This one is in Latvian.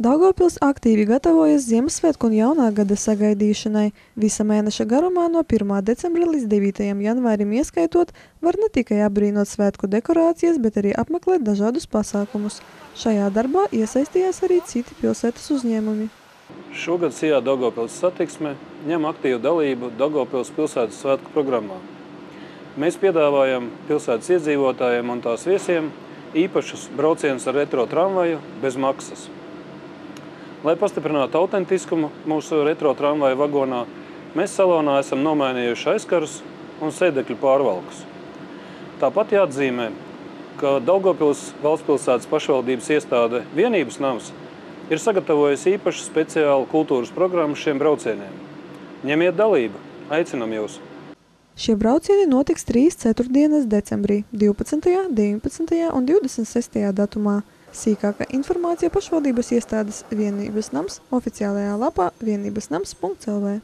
Daugavpils aktīvi gatavojas Ziemassvētku un jaunā gada sagaidīšanai. Visa mēneša garumā no 1. decembra līdz 9. janvārim ieskaitot, var ne tikai apbrīnot svētku dekorācijas, bet arī apmeklēt dažādus pasākumus. Šajā darbā iesaistījās arī citi pilsētas uzņēmumi. Šogad Sijā Daugavpils satiksme ņem aktīvu dalību Daugavpils pilsētas svētku programmā. Mēs piedāvājam pilsētas iedzīvotājiem un tās viesiem īpašus braucienus ar retro tramvaju bez maksas. Lai pastiprinātu autentiskumu mūsu retro tramvaju vagonā, mēs salonā esam nomainījuši aizkarus un sēdekļu pārvalkus. Tāpat jāatzīmē, ka Daugavpils valstspilsētas pašvaldības iestāde Vienības nams ir sagatavojusi īpašu speciālu kultūras programmu šiem braucieniem. Ņemiet dalību! Aicinam jūs! Šie braucieni notiks 3 ceturtdienas decembrī, 12., 19. un 26. datumā. Sīkāka informācija pašvaldības iestādes Vienības nams oficiālajā lapā vienībasnams.lv.